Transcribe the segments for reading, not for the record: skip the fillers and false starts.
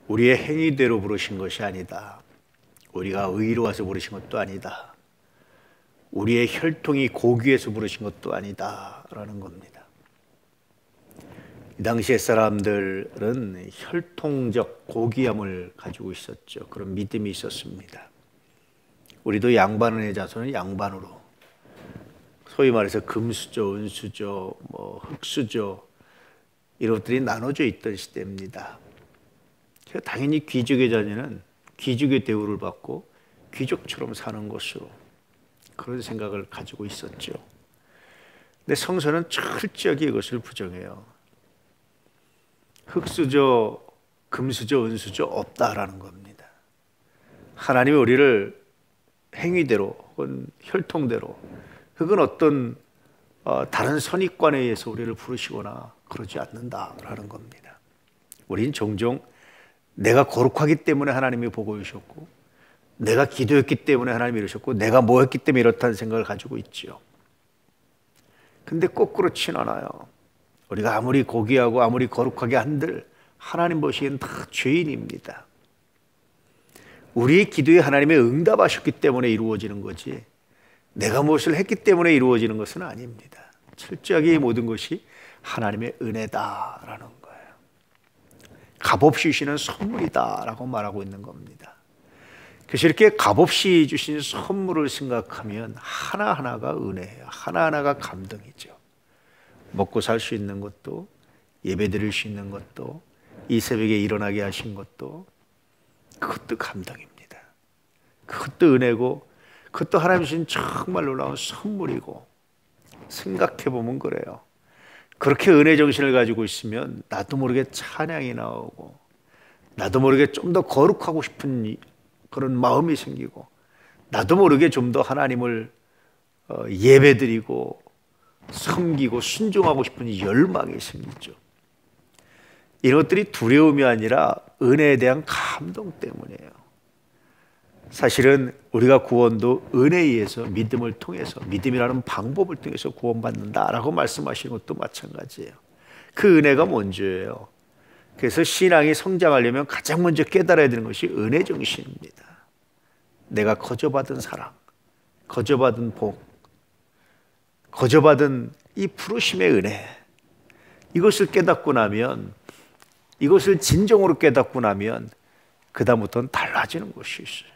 우리의 행위대로 부르신 것이 아니다. 우리가 의로워서 부르신 것도 아니다. 우리의 혈통이 고귀해서 부르신 것도 아니다 라는 겁니다. 이 당시의 사람들은 혈통적 고귀함을 가지고 있었죠. 그런 믿음이 있었습니다. 우리도 양반의 자손은 양반으로, 소위 말해서 금수저, 은수저, 흙수저 이런 것들이 나눠져 있던 시대입니다. 당연히 귀족의 자녀는 귀족의 대우를 받고 귀족처럼 사는 것으로 그런 생각을 가지고 있었죠. 근데 성서는 철저하게 이것을 부정해요. 흙수저, 금수저, 은수저 없다라는 겁니다. 하나님이 우리를 행위대로 혹은 혈통대로 혹은 어떤 다른 선입관에 의해서 우리를 부르시거나 그러지 않는다라는 겁니다. 우린 종종 내가 거룩하기 때문에 하나님이 보고 오셨고, 내가 기도했기 때문에 하나님이 이러셨고, 내가 뭐 했기 때문에 이렇다는 생각을 가지고 있죠. 근데 꼭 그렇진 않아요. 우리가 아무리 고귀하고 아무리 거룩하게 한들 하나님 보시기엔 다 죄인입니다. 우리의 기도에 하나님이 응답하셨기 때문에 이루어지는 거지, 내가 무엇을 했기 때문에 이루어지는 것은 아닙니다. 철저하게 이 모든 것이 하나님의 은혜다라는 거예요. 값없이 주시는 선물이다라고 말하고 있는 겁니다. 그래서 이렇게 값없이 주신 선물을 생각하면 하나하나가 은혜예요. 하나하나가 감동이죠. 먹고 살 수 있는 것도, 예배 드릴 수 있는 것도, 이 새벽에 일어나게 하신 것도, 그것도 감동입니다. 그것도 은혜고, 그것도 하나님 주신 정말 놀라운 선물이고, 생각해보면 그래요. 그렇게 은혜 정신을 가지고 있으면 나도 모르게 찬양이 나오고, 나도 모르게 좀 더 거룩하고 싶은 그런 마음이 생기고, 나도 모르게 좀 더 하나님을 예배드리고 섬기고 순종하고 싶은 열망이 생기죠. 이런 것들이 두려움이 아니라 은혜에 대한 감동 때문이에요. 사실은 우리가 구원도 은혜에 의해서 믿음을 통해서, 믿음이라는 방법을 통해서 구원받는다라고 말씀하시는 것도 마찬가지예요. 그 은혜가 먼저예요. 그래서 신앙이 성장하려면 가장 먼저 깨달아야 되는 것이 은혜 정신입니다. 내가 거저받은 사랑, 거저받은 복, 거저받은 이 부르심의 은혜, 이것을 깨닫고 나면, 이것을 진정으로 깨닫고 나면 그 다음부터는 달라지는 것이 있어요.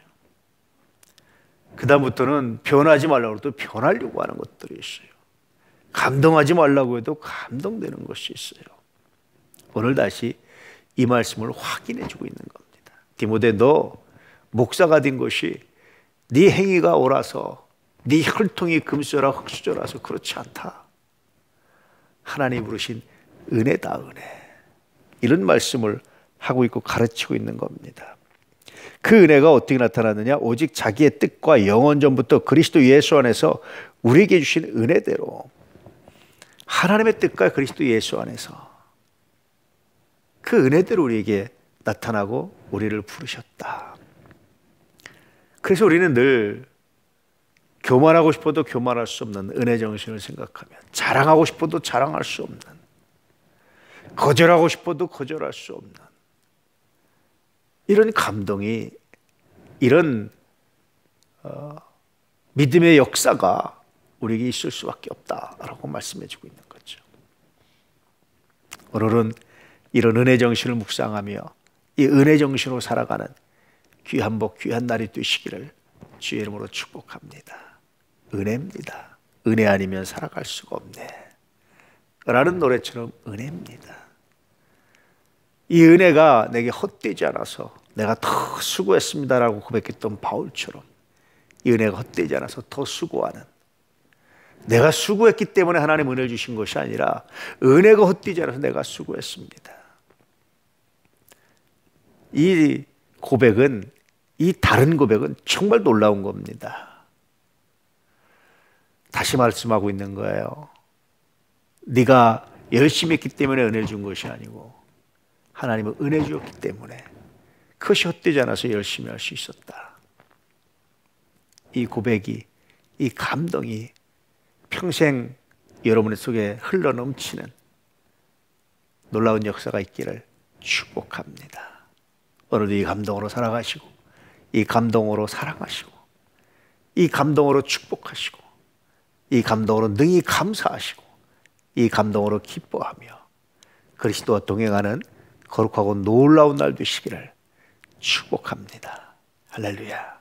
그 다음부터는 변하지 말라고 해도 변하려고 하는 것들이 있어요. 감동하지 말라고 해도 감동되는 것이 있어요. 오늘 다시 이 말씀을 확인해 주고 있는 겁니다. 디모데, 너 목사가 된 것이 네 행위가 옳아서, 네 혈통이 금수저라 흙수저라서 그렇지 않다. 하나님 부르신 은혜다, 은혜. 이런 말씀을 하고 있고 가르치고 있는 겁니다. 그 은혜가 어떻게 나타나느냐? 오직 자기의 뜻과 영원 전부터 그리스도 예수 안에서 우리에게 주신 은혜대로, 하나님의 뜻과 그리스도 예수 안에서 그 은혜대로 우리에게 나타나고 우리를 부르셨다. 그래서 우리는 늘 교만하고 싶어도 교만할 수 없는 은혜 정신을 생각하면, 자랑하고 싶어도 자랑할 수 없는, 거절하고 싶어도 거절할 수 없는 이런 감동이, 이런 믿음의 역사가 우리에게 있을 수밖에 없다라고 말씀해 주고 있는 거죠. 오늘은 이런 은혜 정신을 묵상하며 이 은혜 정신으로 살아가는 귀한 복, 귀한 날이 되시기를 주의 이름으로 축복합니다. 은혜입니다. 은혜 아니면 살아갈 수가 없네 라는 노래처럼 은혜입니다. 이 은혜가 내게 헛되지 않아서 내가 더 수고했습니다라고 고백했던 바울처럼 이 은혜가 헛되지 않아서 더 수고하는, 내가 수고했기 때문에 하나님 은혜를 주신 것이 아니라 은혜가 헛되지 않아서 내가 수고했습니다. 이 고백은, 이 다른 고백은 정말 놀라운 겁니다. 다시 말씀하고 있는 거예요. 네가 열심히 했기 때문에 은혜를 준 것이 아니고 하나님은 은혜 주었기 때문에 그것이 헛되지 않아서 열심히 할 수 있었다. 이 고백이, 이 감동이 평생 여러분의 속에 흘러넘치는 놀라운 역사가 있기를 축복합니다. 오늘도 이 감동으로 살아가시고, 이 감동으로 사랑하시고, 이 감동으로 축복하시고, 이 감동으로 능히 감사하시고, 이 감동으로 기뻐하며 그리스도와 동행하는 거룩하고 놀라운 날 되시기를 축복합니다. 할렐루야.